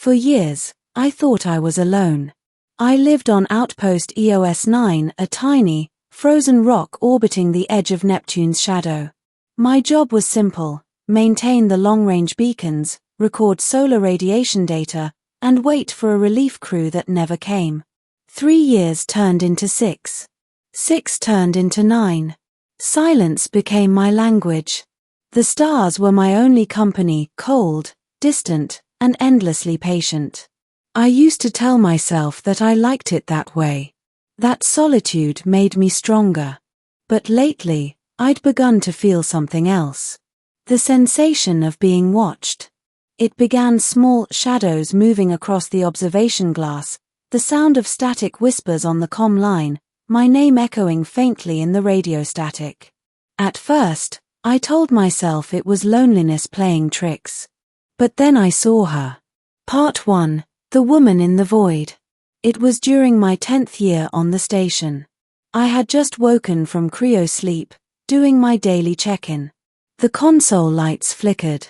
For years, I thought I was alone. I lived on Outpost EOS 9, a tiny, frozen rock orbiting the edge of Neptune's shadow. My job was simple: maintain the long-range beacons, record solar radiation data, and wait for a relief crew that never came. 3 years turned into 6. 6 turned into 9. Silence became my language. The stars were my only company, cold, distant, and endlessly patient. I used to tell myself that I liked it that way. That solitude made me stronger. But lately, I'd begun to feel something else. The sensation of being watched. It began: small shadows moving across the observation glass, the sound of static whispers on the comm line, my name echoing faintly in the radio static. At first, I told myself it was loneliness playing tricks. But then I saw her. Part 1. The Woman in the Void. It was during my 10th year on the station. I had just woken from cryo-sleep, doing my daily check-in. The console lights flickered.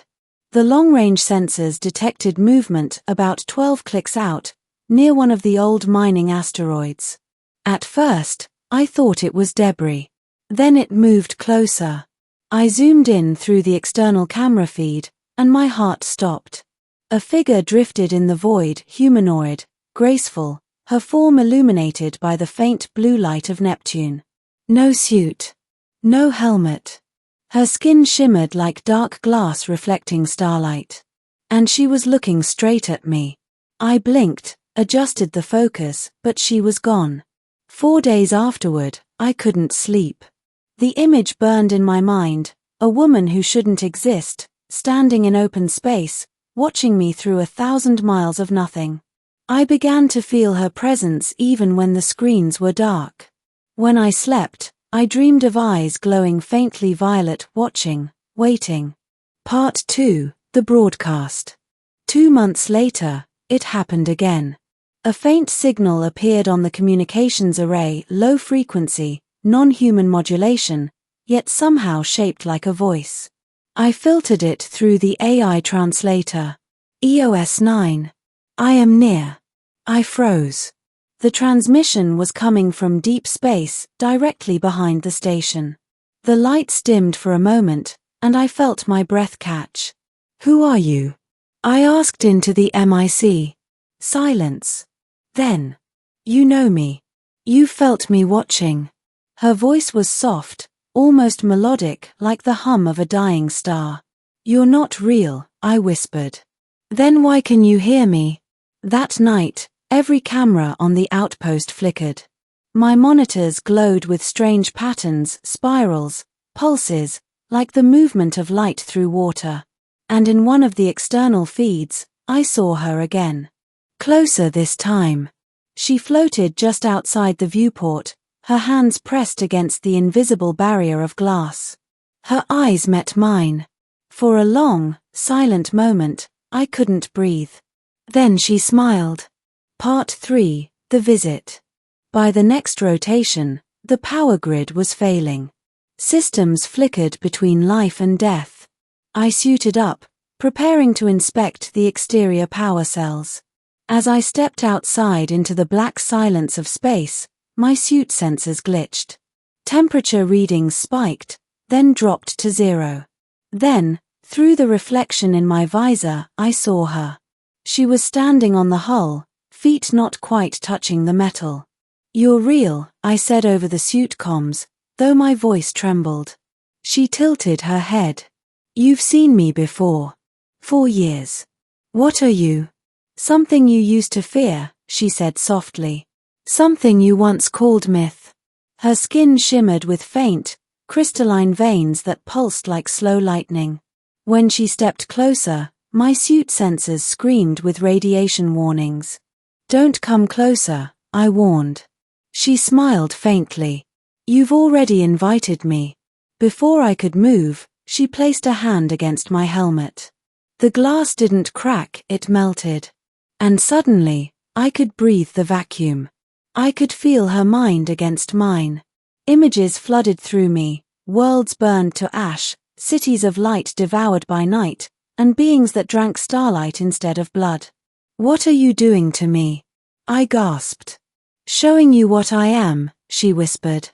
The long-range sensors detected movement about 12 clicks out, near one of the old mining asteroids. At first, I thought it was debris. Then it moved closer. I zoomed in through the external camera feed, and my heart stopped. A figure drifted in the void, humanoid, graceful, her form illuminated by the faint blue light of Neptune. No suit. No helmet. Her skin shimmered like dark glass reflecting starlight. And she was looking straight at me. I blinked, adjusted the focus, but she was gone. 4 days afterward, I couldn't sleep. The image burned in my mind: a woman who shouldn't exist, standing in open space, watching me through 1,000 miles of nothing. I began to feel her presence even when the screens were dark. When I slept, I dreamed of eyes glowing faintly violet, watching, waiting. Part 2. The Broadcast. 2 months later, it happened again. A faint signal appeared on the communications array, low frequency, non-human modulation, yet somehow shaped like a voice. I filtered it through the AI translator. EOS 9. I am near. I froze. The transmission was coming from deep space, directly behind the station. The lights dimmed for a moment, and I felt my breath catch. Who are you? I asked into the mic. Silence. Then. You know me. You felt me watching. Her voice was soft, almost melodic, like the hum of a dying star. You're not real, I whispered. Then why can you hear me? That night, every camera on the outpost flickered. My monitors glowed with strange patterns, spirals, pulses, like the movement of light through water. And in one of the external feeds, I saw her again. Closer this time. She floated just outside the viewport, her hands pressed against the invisible barrier of glass. Her eyes met mine. For a long, silent moment, I couldn't breathe. Then she smiled. Part 3. The Visit. By the next rotation, the power grid was failing. Systems flickered between life and death. I suited up, preparing to inspect the exterior power cells. As I stepped outside into the black silence of space, my suit sensors glitched. Temperature readings spiked, then dropped to 0. Then, through the reflection in my visor, I saw her. She was standing on the hull, feet not quite touching the metal. You're real, I said over the suit comms, though my voice trembled. She tilted her head. You've seen me before. 4 years. What are you? Something you used to fear, she said softly. Something you once called myth. Her skin shimmered with faint, crystalline veins that pulsed like slow lightning. When she stepped closer, my suit sensors screamed with radiation warnings. Don't come closer, I warned. She smiled faintly. You've already invited me. Before I could move, she placed a hand against my helmet. The glass didn't crack, it melted. And suddenly, I could breathe the vacuum. I could feel her mind against mine. Images flooded through me, worlds burned to ash, cities of light devoured by night, and beings that drank starlight instead of blood. What are you doing to me? I gasped. Showing you what I am, she whispered.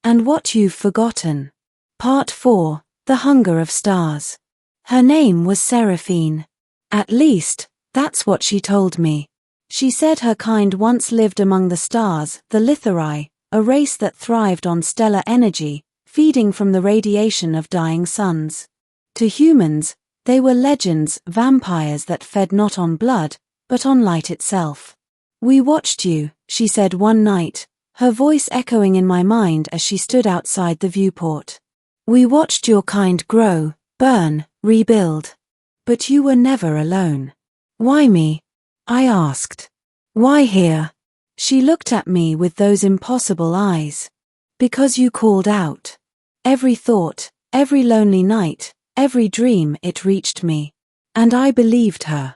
And what you've forgotten. Part 4, The Hunger of Stars. Her name was Seraphine. At least, that's what she told me. She said her kind once lived among the stars, the Lithorai, a race that thrived on stellar energy, feeding from the radiation of dying suns. To humans, they were legends, vampires that fed not on blood, but on light itself. We watched you, she said one night, her voice echoing in my mind as she stood outside the viewport. We watched your kind grow, burn, rebuild. But you were never alone. Why me? I asked. Why here? She looked at me with those impossible eyes. Because you called out. Every thought, every lonely night, every dream, it reached me. And I believed her.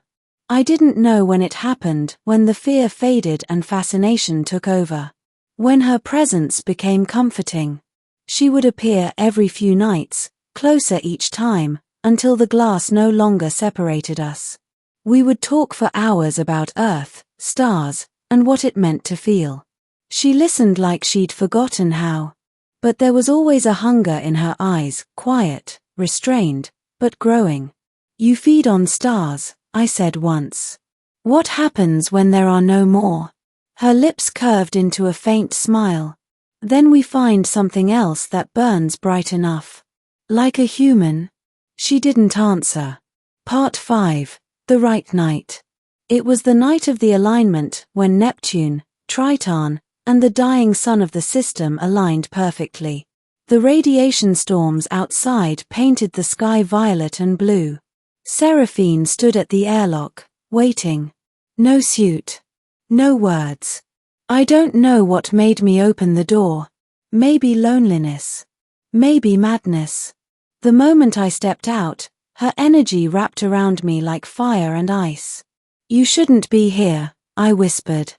I didn't know when it happened, when the fear faded and fascination took over. When her presence became comforting. She would appear every few nights, closer each time, until the glass no longer separated us. We would talk for hours about Earth, stars, and what it meant to feel. She listened like she'd forgotten how. But there was always a hunger in her eyes, quiet, restrained, but growing. You feed on stars, I said once. What happens when there are no more? Her lips curved into a faint smile. Then we find something else that burns bright enough. Like a human. She didn't answer. Part 5, The Right Night. It was the night of the alignment when Neptune, Triton, and the dying sun of the system aligned perfectly. The radiation storms outside painted the sky violet and blue. Seraphine stood at the airlock, waiting. No suit. No words. I don't know what made me open the door. Maybe loneliness. Maybe madness. The moment I stepped out, her energy wrapped around me like fire and ice. You shouldn't be here, I whispered.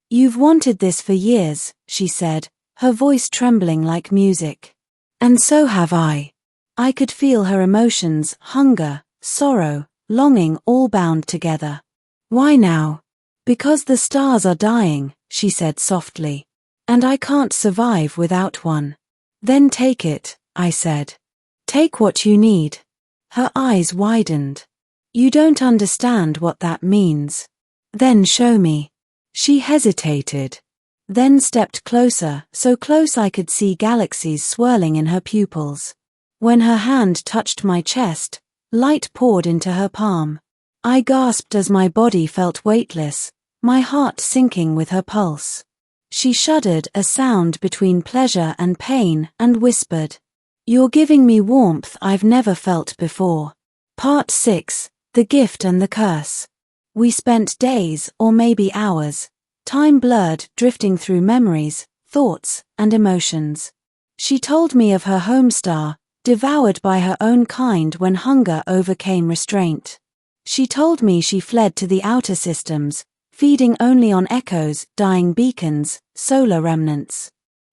You've wanted this for years, she said, her voice trembling like music. And so have I. I could feel her emotions, hunger, sorrow, longing all bound together. Why now? Because the stars are dying, she said softly. And I can't survive without one. Then take it, I said. Take what you need. Her eyes widened. You don't understand what that means. Then show me. She hesitated. Then stepped closer, so close I could see galaxies swirling in her pupils. When her hand touched my chest, light poured into her palm. I gasped as my body felt weightless, my heart sinking with her pulse. She shuddered, a sound between pleasure and pain, and whispered, You're giving me warmth I've never felt before. Part 6, The Gift and the Curse. We spent days, or maybe hours, time blurred, drifting through memories, thoughts, and emotions. She told me of her home star, devoured by her own kind when hunger overcame restraint. She told me she fled to the outer systems, feeding only on echoes, dying beacons, solar remnants.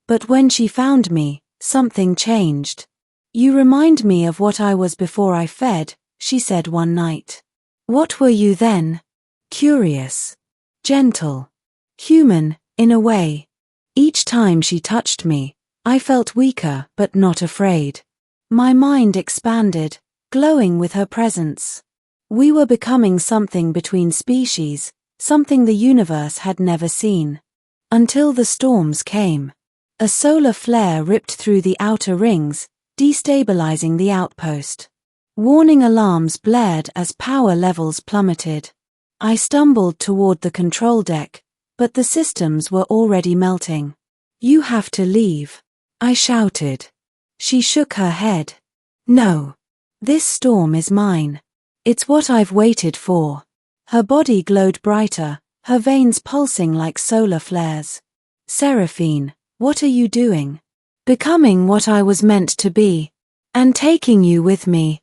But when she found me, something changed. You remind me of what I was before I fed, she said one night. What were you then? Curious. Gentle. Human, in a way. Each time she touched me, I felt weaker but not afraid. My mind expanded, glowing with her presence. We were becoming something between species, something the universe had never seen. Until the storms came. A solar flare ripped through the outer rings, destabilizing the outpost. Warning alarms blared as power levels plummeted. I stumbled toward the control deck, but the systems were already melting. You have to leave, I shouted. She shook her head. No. This storm is mine. It's what I've waited for. Her body glowed brighter, her veins pulsing like solar flares. Seraphine, what are you doing? Becoming what I was meant to be. And taking you with me.